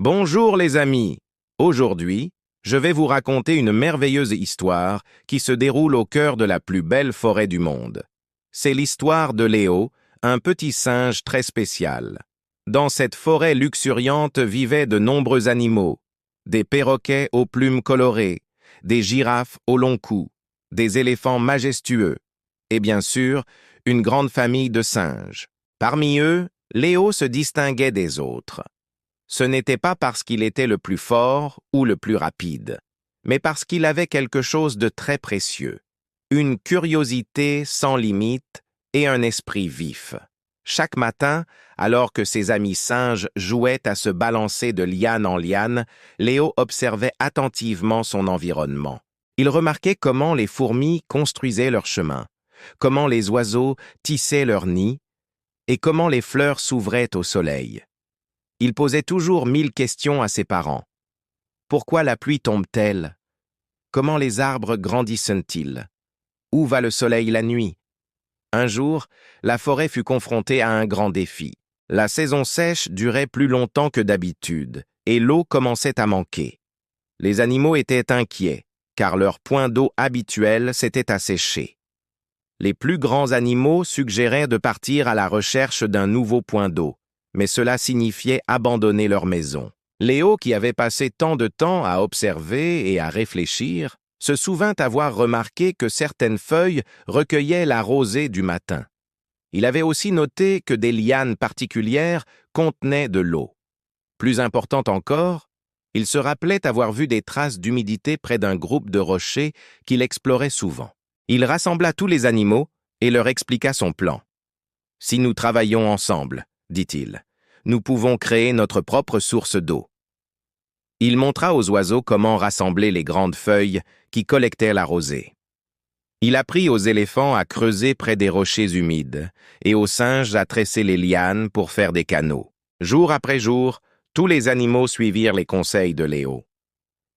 Bonjour les amis! Aujourd'hui, je vais vous raconter une merveilleuse histoire qui se déroule au cœur de la plus belle forêt du monde. C'est l'histoire de Léo, un petit singe très spécial. Dans cette forêt luxuriante vivaient de nombreux animaux, des perroquets aux plumes colorées, des girafes au long cou, des éléphants majestueux, et bien sûr, une grande famille de singes. Parmi eux, Léo se distinguait des autres. Ce n'était pas parce qu'il était le plus fort ou le plus rapide, mais parce qu'il avait quelque chose de très précieux, une curiosité sans limite et un esprit vif. Chaque matin, alors que ses amis singes jouaient à se balancer de liane en liane, Léo observait attentivement son environnement. Il remarquait comment les fourmis construisaient leur chemin, comment les oiseaux tissaient leurs nids et comment les fleurs s'ouvraient au soleil. Il posait toujours 1000 questions à ses parents. Pourquoi la pluie tombe-t-elle? Comment les arbres grandissent-ils? Où va le soleil la nuit? Un jour, la forêt fut confrontée à un grand défi. La saison sèche durait plus longtemps que d'habitude, et l'eau commençait à manquer. Les animaux étaient inquiets, car leur point d'eau habituel s'était asséché. Les plus grands animaux suggéraient de partir à la recherche d'un nouveau point d'eau, mais cela signifiait abandonner leur maison. Léo, qui avait passé tant de temps à observer et à réfléchir, se souvint avoir remarqué que certaines feuilles recueillaient la rosée du matin. Il avait aussi noté que des lianes particulières contenaient de l'eau. Plus important encore, il se rappelait avoir vu des traces d'humidité près d'un groupe de rochers qu'il explorait souvent. Il rassembla tous les animaux et leur expliqua son plan. « Si nous travaillons ensemble, dit-il, nous pouvons créer notre propre source d'eau. » Il montra aux oiseaux comment rassembler les grandes feuilles qui collectaient la rosée. Il apprit aux éléphants à creuser près des rochers humides et aux singes à tresser les lianes pour faire des canaux. Jour après jour, tous les animaux suivirent les conseils de Léo.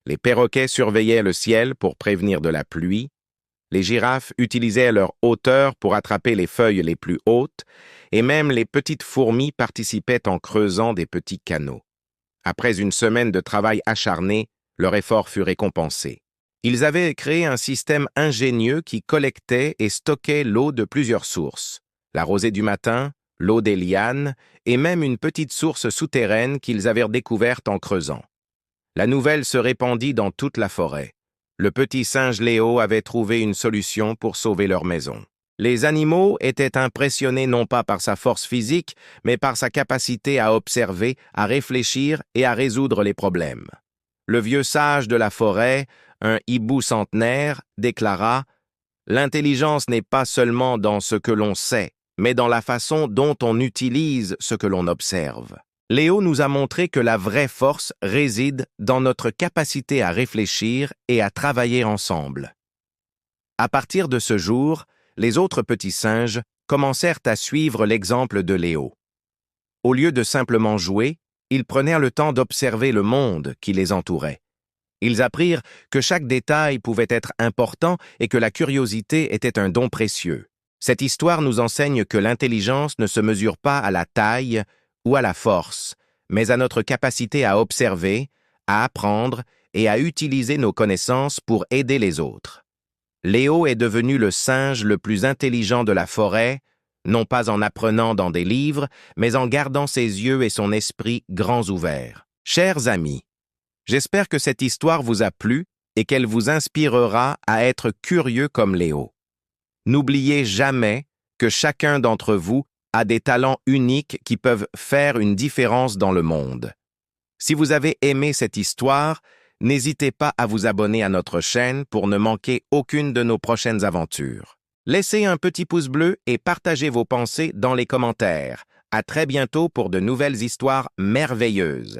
Les perroquets surveillaient le ciel pour prévenir de la pluie. Les girafes utilisaient leur hauteur pour attraper les feuilles les plus hautes, et même les petites fourmis participaient en creusant des petits canaux. Après une semaine de travail acharné, leur effort fut récompensé. Ils avaient créé un système ingénieux qui collectait et stockait l'eau de plusieurs sources, la rosée du matin, l'eau des lianes, et même une petite source souterraine qu'ils avaient découverte en creusant. La nouvelle se répandit dans toute la forêt. Le petit singe Léo avait trouvé une solution pour sauver leur maison. Les animaux étaient impressionnés non pas par sa force physique, mais par sa capacité à observer, à réfléchir et à résoudre les problèmes. Le vieux sage de la forêt, un hibou centenaire, déclara « L'intelligence n'est pas seulement dans ce que l'on sait, mais dans la façon dont on utilise ce que l'on observe. » Léo nous a montré que la vraie force réside dans notre capacité à réfléchir et à travailler ensemble. À partir de ce jour, les autres petits singes commencèrent à suivre l'exemple de Léo. Au lieu de simplement jouer, ils prenèrent le temps d'observer le monde qui les entourait. Ils apprirent que chaque détail pouvait être important et que la curiosité était un don précieux. Cette histoire nous enseigne que l'intelligence ne se mesure pas à la taille ou à la force, mais à notre capacité à observer, à apprendre et à utiliser nos connaissances pour aider les autres. Léo est devenu le singe le plus intelligent de la forêt, non pas en apprenant dans des livres, mais en gardant ses yeux et son esprit grands ouverts. Chers amis, j'espère que cette histoire vous a plu et qu'elle vous inspirera à être curieux comme Léo. N'oubliez jamais que chacun d'entre vous a des talents uniques qui peuvent faire une différence dans le monde. Si vous avez aimé cette histoire, n'hésitez pas à vous abonner à notre chaîne pour ne manquer aucune de nos prochaines aventures. Laissez un petit pouce bleu et partagez vos pensées dans les commentaires. À très bientôt pour de nouvelles histoires merveilleuses.